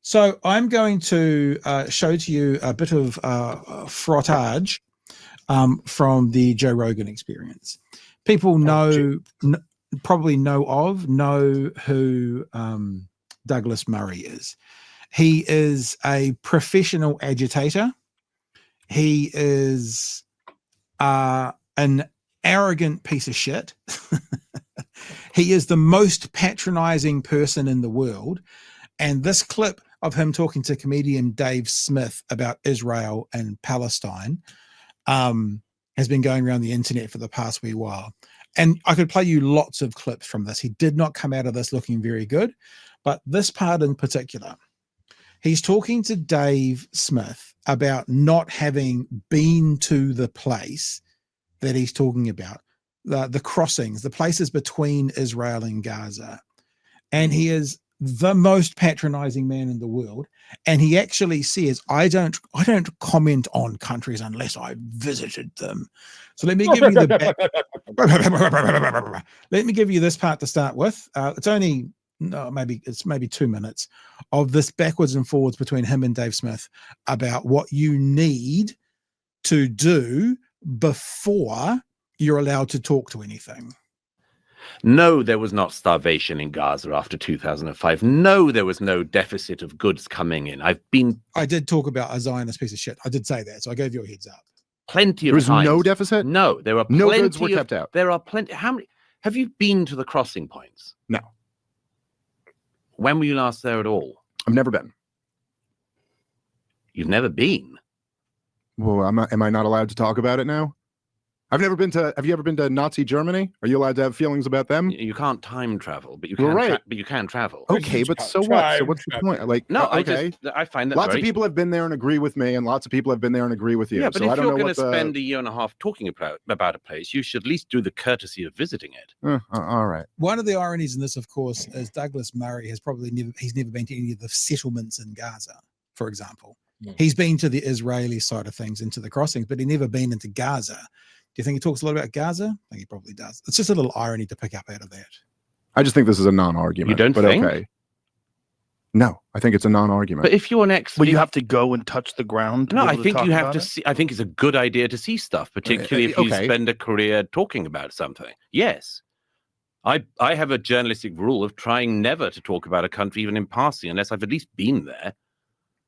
So I'm going to show to you a bit of frottage from the Joe Rogan experience. People probably know who Douglas Murray is. He is a professional agitator. He is an arrogant piece of shit. He is the most patronizing person in the world. And this clip of him talking to comedian Dave Smith about Israel and Palestine has been going around the internet for the past wee while. And I could play you lots of clips from this. He did not come out of this looking very good, but this part in particular, he's talking to Dave Smith about not having been to the place that he's talking about, the crossings, the places between Israel and Gaza. And he is the most patronizing man in the world. And he actually says, I don't comment on countries unless I visited them. So let me give you let me give you this part to start with. It's only maybe 2 minutes of this backwards and forwards between him and Dave Smith about what you need to do before you're allowed to talk to anything. No, there was not starvation in Gaza after 2005. No, there was no deficit of goods coming in. I did talk about a Zionist piece of shit. I did say that, so I gave you a heads up. Plenty of times. There was no deficit? No, there are no goods were kept out. There are plenty. How many? Have you been to the crossing points? No. When were you last there at all? I've never been. You've never been? Well, am I not allowed to talk about it now? I've never been to. Have you ever been to Nazi Germany? Are you allowed to have feelings about them? You can't time travel, but you can. Right. But you can travel. Okay, but so what? So what's the point? Like, no, okay. I find that lots of people have been there and agree with me, and lots of people have been there and agree with you. Yeah, but so if you're going to spend a year and a half talking about a place, you should at least do the courtesy of visiting it. All right. One of the ironies in this, of course, is Douglas Murray has never been to any of the settlements in Gaza, for example. He's been to the Israeli side of things, into the crossings, but he's never been into Gaza. Do you think he talks a lot about Gaza? I think he probably does. It's just a little irony to pick up out of that. I just think this is a non-argument. You don't think? Okay. No, I think it's a non-argument. But if you're an expert, well, you have to go and touch the ground. No, I think you have to see. I think it's a good idea to see stuff, particularly if you spend a career talking about something. Yes, I have a journalistic rule of trying never to talk about a country even in passing unless I've at least been there.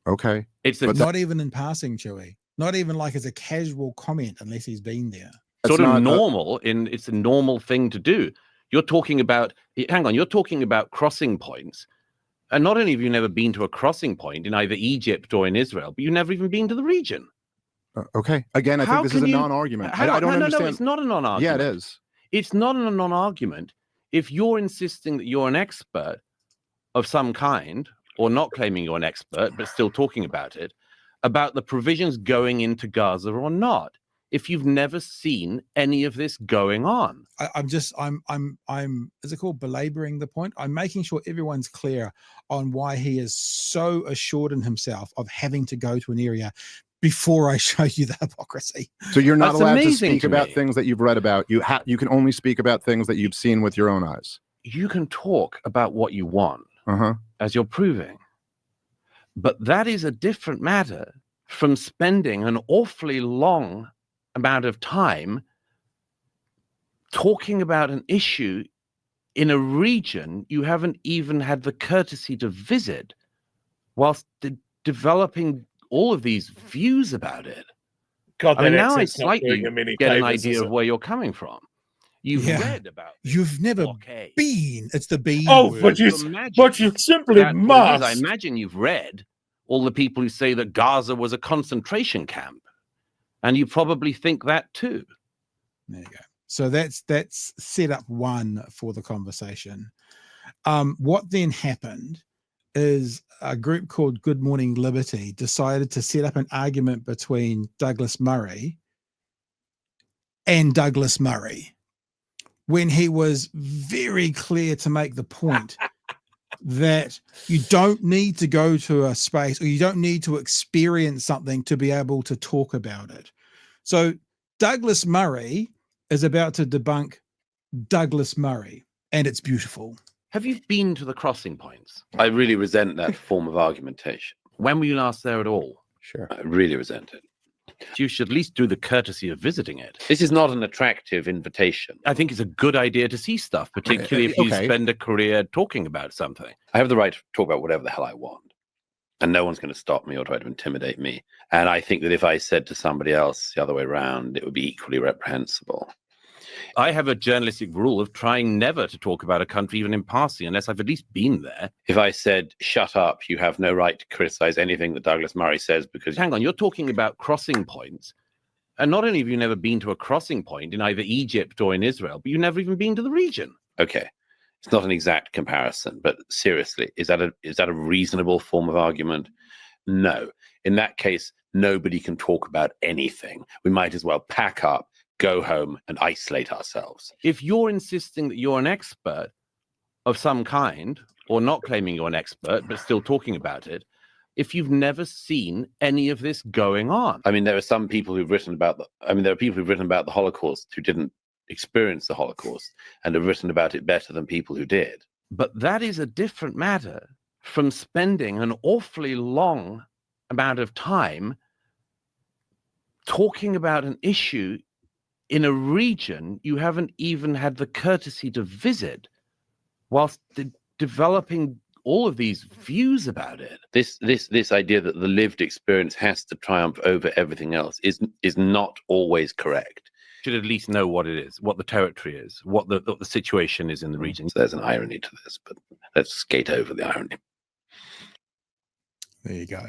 Okay, but not even in passing, Chewie. Not even like as a casual comment, unless he's been there. Sort of normal. It's a normal thing to do. You're talking about. Hang on. You're talking about crossing points, and not only have you never been to a crossing point in either Egypt or in Israel, but you've never even been to the region. Okay. Again, I think this is a non-argument. I don't understand. No, it's not a non-argument. Yeah, it is. It's not a non-argument if you're insisting that you're an expert of some kind, or not claiming you're an expert but still talking about it. About the provisions going into Gaza or not, if you've never seen any of this going on. I'm is it called belaboring the point? I'm making sure everyone's clear on why he is so assured in himself of having to go to an area before I show you the hypocrisy. So you're not allowed to speak about things that you've read about. You can only speak about things that you've seen with your own eyes. You can talk about what you want, as you're proving. But that is a different matter from spending an awfully long amount of time talking about an issue in a region you haven't even had the courtesy to visit whilst developing all of these views about it. God, I mean, now I slightly get an idea of where you're coming from. You've read about this. You've never been. It's the bean. Oh, but you simply must. I imagine you've read all the people who say that Gaza was a concentration camp, and you probably think that too. There you go. So that's set up one for the conversation. What then happened is a group called Good Morning Liberty decided to set up an argument between Douglas Murray and Douglas Murray, when he was very clear to make the point that you don't need to go to a space, or you don't need to experience something to be able to talk about it. So Douglas Murray is about to debunk Douglas Murray, and it's beautiful. Have you been to the crossing points? I really resent that form of argumentation. When were you last there at all? Sure. I really resent it. You should at least do the courtesy of visiting it. This is not an attractive invitation. I think it's a good idea to see stuff, particularly if you spend a career talking about something. I have the right to talk about whatever the hell I want. And no one's going to stop me or try to intimidate me. And I think that if I said to somebody else the other way around, it would be equally reprehensible. I have a journalistic rule of trying never to talk about a country, even in passing, unless I've at least been there. If I said, shut up, you have no right to criticize anything that Douglas Murray says because... Hang on, you're talking about crossing points. And not only have you never been to a crossing point in either Egypt or in Israel, but you've never even been to the region. Okay. It's not an exact comparison, but seriously, is that a reasonable form of argument? No. In that case, nobody can talk about anything. We might as well pack up, go home, and isolate ourselves. If you're insisting that you're an expert of some kind, or not claiming you're an expert, but still talking about it, if you've never seen any of this going on. I mean, there are some people who've written about there are people who've written about the Holocaust who didn't experience the Holocaust and have written about it better than people who did. But that is a different matter from spending an awfully long amount of time talking about an issue in a region you haven't even had the courtesy to visit, whilst developing all of these views about it. This idea that the lived experience has to triumph over everything else is not always correct. Should at least know what it is, what the territory is, what the situation is in the region. So there's an irony to this, but let's skate over the irony. There you go.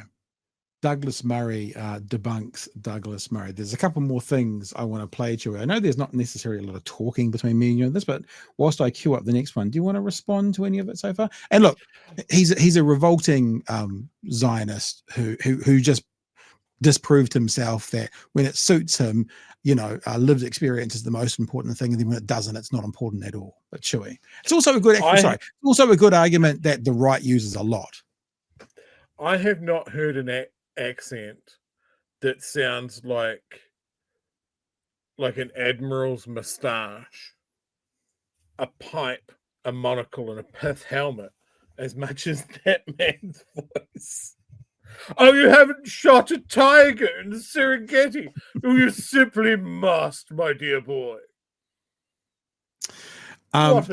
Douglas Murray debunks Douglas Murray. There's a couple more things I want to play to. I know there's not necessarily a lot of talking between me and you on this, but whilst I queue up the next one, do you want to respond to any of it so far? And look, he's a revolting Zionist who just disproved himself that when it suits him, lived experience is the most important thing, and then when it doesn't, it's not important at all. But Chewie, it's also a good argument that the right uses a lot. I have not heard an accent that sounds like an admiral's moustache, a pipe, a monocle, and a pith helmet as much as that man's voice. Oh, you haven't shot a tiger in the Serengeti? Oh, you simply must, my dear boy.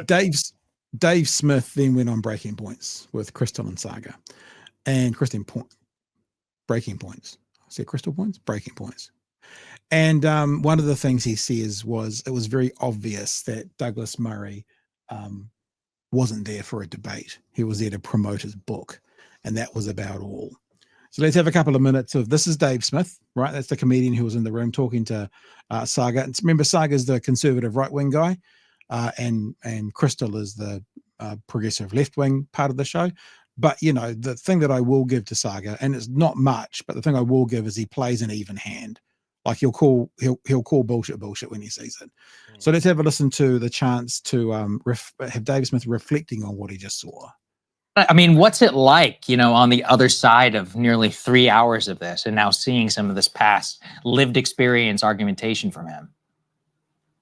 Dave Smith then went on Breaking Points with Crystal and Saga. And Breaking Points. I said Crystal Points? Breaking Points. And one of the things he says was it was very obvious that Douglas Murray wasn't there for a debate. He was there to promote his book. And that was about all. So let's have a couple of minutes of, this is Dave Smith, right? That's the comedian who was in the room talking to Saga. And remember, Saga's the conservative right-wing guy, and Crystal is the progressive left-wing part of the show. But, the thing that I will give to Saga, and it's not much, but the thing I will give is he plays an even hand. Like he'll call bullshit when he sees it. So let's have a listen to the chance to have Dave Smith reflecting on what he just saw. I mean, what's it like, on the other side of nearly 3 hours of this and now seeing some of this past lived experience argumentation from him?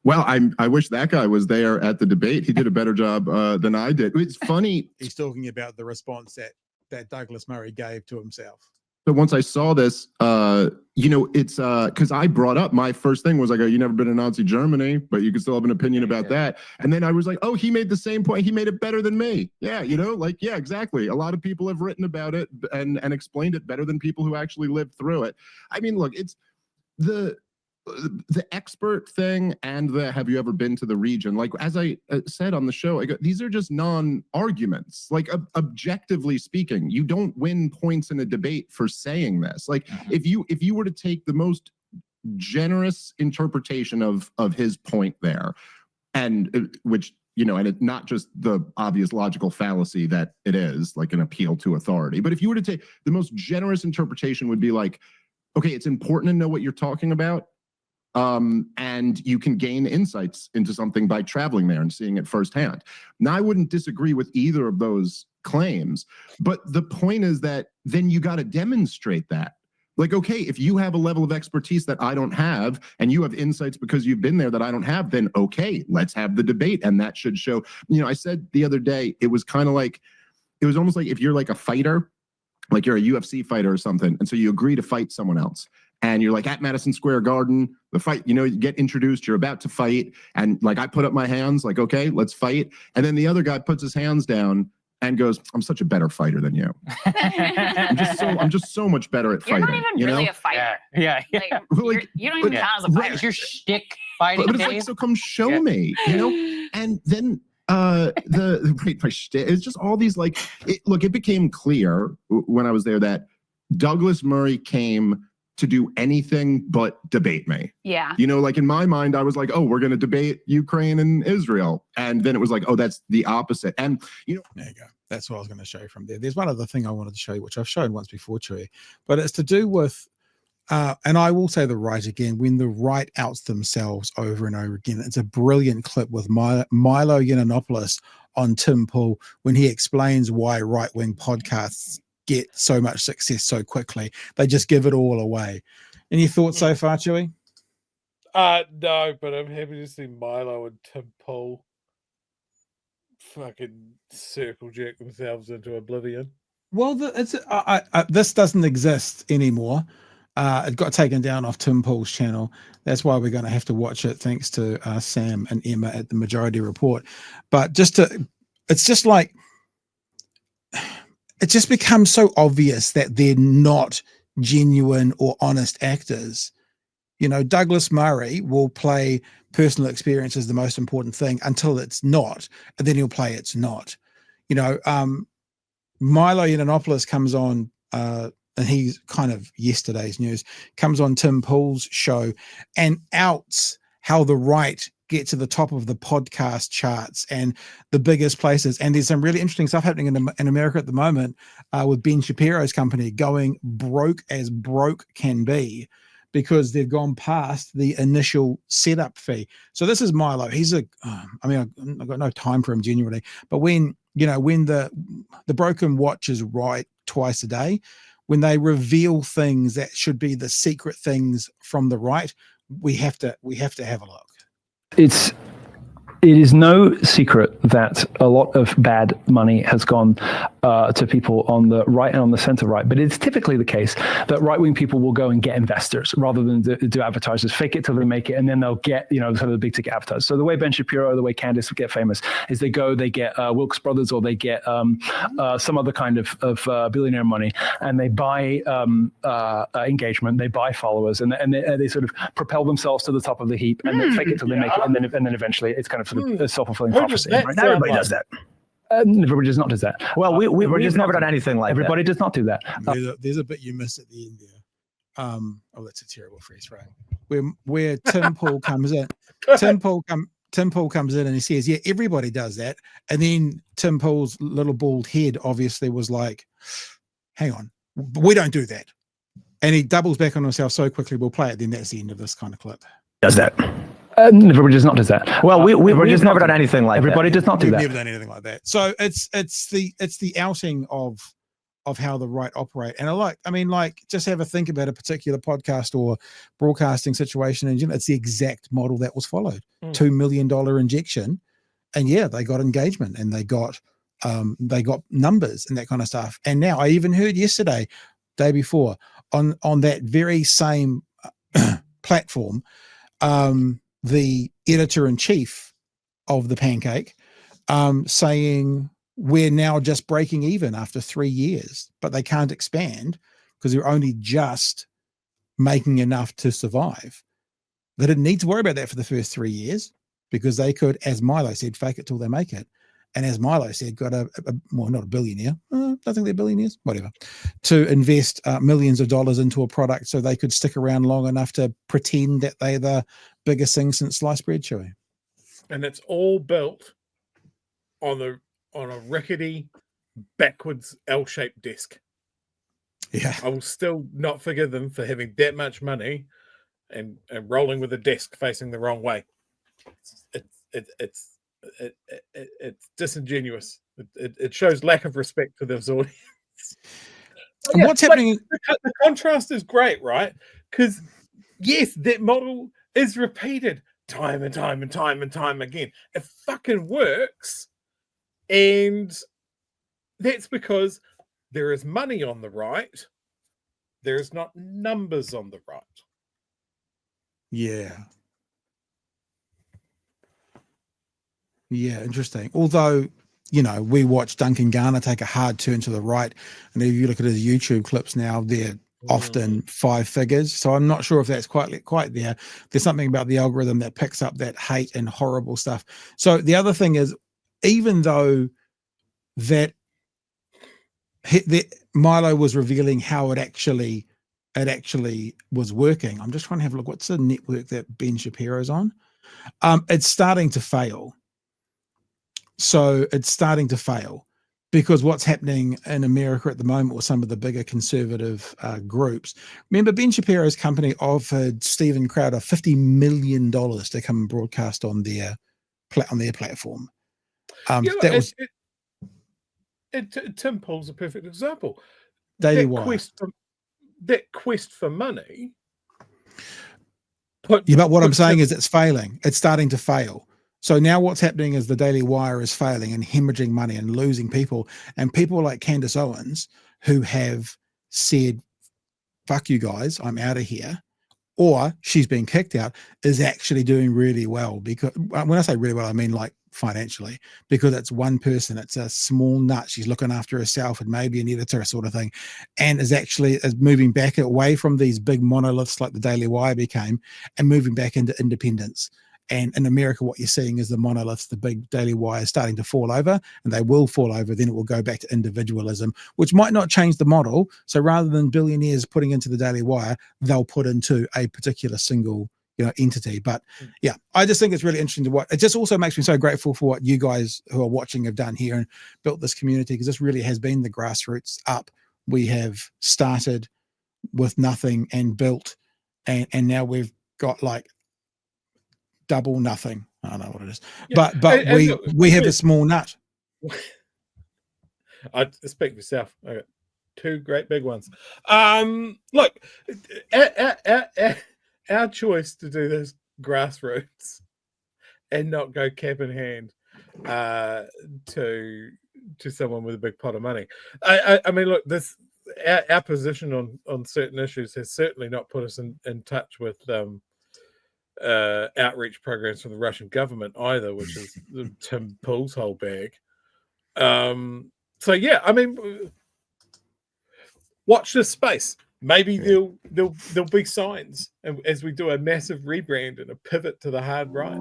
Well, I wish that guy was there at the debate. He did a better job than I did. It's funny. He's talking about the response that Douglas Murray gave to himself. So once I saw this, it's because I brought up, my first thing was like, you never been to Nazi Germany, but you can still have an opinion about that. And then I was like, oh, he made the same point. He made it better than me. Yeah, yeah, exactly. A lot of people have written about it and explained it better than people who actually lived through it. I mean, look, it's the expert thing and the have you ever been to the region. Like, as I said on the show, these are just non-arguments. Like, objectively speaking, you don't win points in a debate for saying this. Like, if you were to take the most generous interpretation of his point there, and which, and it's not just the obvious logical fallacy that it is, like an appeal to authority, but if you were to take the most generous interpretation would be like, okay, it's important to know what you're talking about. And you can gain insights into something by traveling there and seeing it firsthand. Now, I wouldn't disagree with either of those claims, but the point is that then you got to demonstrate that. Like, okay, if you have a level of expertise that I don't have, and you have insights because you've been there that I don't have, then okay, let's have the debate. And that should show, I said the other day, it was kind of like, it was almost like if you're like a fighter, like you're a UFC fighter or something, and so you agree to fight someone else. And you're like at Madison Square Garden, the fight, you get introduced, you're about to fight. And like, I put up my hands, like, okay, let's fight. And then the other guy puts his hands down and goes, I'm such a better fighter than you. I'm just so much better at You're fighting. not even really a fighter. Yeah. Like, you don't even count as a fighter. It's your shtick fighting. But it's like, so come show me, And then my shtick, it's just all these like, it became clear when I was there that Douglas Murray came to do anything but debate me. Yeah. Like in my mind, I was like, oh, we're going to debate Ukraine and Israel. And then it was like, oh, that's the opposite. And, there you go. That's what I was going to show you from there. There's one other thing I wanted to show you, which I've shown once before, Chewie, but it's to do with, and I will say the right again, when the right outs themselves over and over again. It's a brilliant clip with Milo Yiannopoulos on Tim Pool when he explains why right-wing podcasts get so much success so quickly. They just give it all away. Any thoughts so far, Chewie? No, but I'm happy to see Milo and Tim Pool fucking circle jerk themselves into oblivion. Well, this doesn't exist anymore. It got taken down off Tim Pool's channel. That's why we're going to have to watch it, thanks to Sam and Emma at the Majority Report. But it's just becomes so obvious that they're not genuine or honest actors. Douglas Murray will play personal experience as the most important thing until it's not, and then he'll play it's not. Milo Yiannopoulos comes on, and he's kind of yesterday's news, comes on Tim Pool's show and outs how the right get to the top of the podcast charts and the biggest places. And there's some really interesting stuff happening in America at the moment with Ben Shapiro's company going broke as broke can be, because they've gone past the initial setup fee. So this is Milo. He's I've got no time for him genuinely, but when the broken watch is right twice a day, when they reveal things that should be the secret things from the right, we have to have a look. It is no secret that a lot of bad money has gone to people on the right and on the center right, but it's typically the case that right-wing people will go and get investors rather than do advertisers, fake it till they make it, and then they'll get sort of the big ticket advertisers. So the way Ben Shapiro, the way Candace get famous is they get Wilkes Brothers, or they get some other kind of billionaire money, and they buy engagement, they buy followers, and they sort of propel themselves to the top of the heap, and then fake it till they make it, and then eventually it's kind of sort of a self-fulfilling prophecy. Right? Everybody does that. Everybody does not do that. Well, we've just never done anything like everybody that. Does not do that. There's a bit you missed at the end there. That's a terrible phrase, right? Where Tim Pool comes in. Tim Pool comes in and he says, yeah, everybody does that. And then Tim Pool's little bald head obviously was like, hang on, we don't do that. And he doubles back on himself so quickly, we'll play it. Then that's the end of this kind of clip. Does that. Everybody does not do that. Well, we've just never done anything like everybody that. Does not do that. We've never done anything like that. So it's the outing of how the right operate. And just have a think about a particular podcast or broadcasting situation, and it's the exact model that was followed. $2 million injection, and yeah, they got engagement and they got numbers and that kind of stuff. And now I even heard yesterday, day before, on that very same platform, the editor-in-chief of the Pancake saying we're now just breaking even after 3 years, but they can't expand because they're only just making enough to survive. They didn't need to worry about that for the first 3 years because they could, as Milo said, fake it till they make it. And as Milo said, got not a billionaire, I don't think they're billionaires, whatever, to invest millions of dollars into a product so they could stick around long enough to pretend that they're the biggest thing since sliced bread, Chewie. And it's all built on a rickety, backwards L-shaped desk. Yeah, I will still not forgive them for having that much money and rolling with a desk facing the wrong way. It's disingenuous. It shows lack of respect for this audience. And what's happening? The contrast is great, right? Because yes, that model is repeated time and time and time and time again. It fucking works, and that's because there is money on the right. There is not numbers on the right. Yeah. Yeah, interesting. Although, you know, we watch Duncan Garner take a hard turn to the right, and if you look at his YouTube clips now, they're often 5 figures. So I'm not sure if that's quite there. There's something about the algorithm that picks up that hate and horrible stuff. So the other thing is, even though that Milo was revealing how it actually was working, I'm just trying to have a look. What's the network that Ben Shapiro's on? It's starting to fail. So it's starting to fail because what's happening in America at the moment with some of the bigger conservative groups. Remember, Ben Shapiro's company offered Steven Crowder $50 million to come and broadcast on their platform. Tim Pool's a perfect example. Daily Wire. That quest for money. But what I'm saying is it's failing. It's starting to fail. So now what's happening is the Daily Wire is failing and hemorrhaging money and losing people. And people like Candace Owens, who have said, fuck you guys, I'm out of here, or she's been kicked out, is actually doing really well. Because when I say really well, I mean like financially, because it's one person, it's a small nut, she's looking after herself and maybe an editor sort of thing, and is moving back away from these big monoliths like the Daily Wire became and moving back into independence. And in America, what you're seeing is the monoliths, the big Daily Wire, starting to fall over, and they will fall over. Then it will go back to individualism, which might not change the model. So rather than billionaires putting into the Daily Wire, they'll put into a particular single, entity. But yeah, I just think it's really interesting to watch. It just also makes me so grateful for what you guys who are watching have done here and built this community, because this really has been the grassroots up. We have started with nothing and built, and now we've got like double nothing. I don't know what it is, but we have a small nut. I speak for yourself. I got 2 great big ones. Look, our choice to do this grassroots and not go cap in hand to someone with a big pot of money. I mean, look, our position on certain issues has certainly not put us in touch with outreach programs from the Russian government either, which is Tim Pool's whole bag. So yeah, I mean, watch this space. Maybe there'll be signs as we do a massive rebrand and a pivot to the hard right.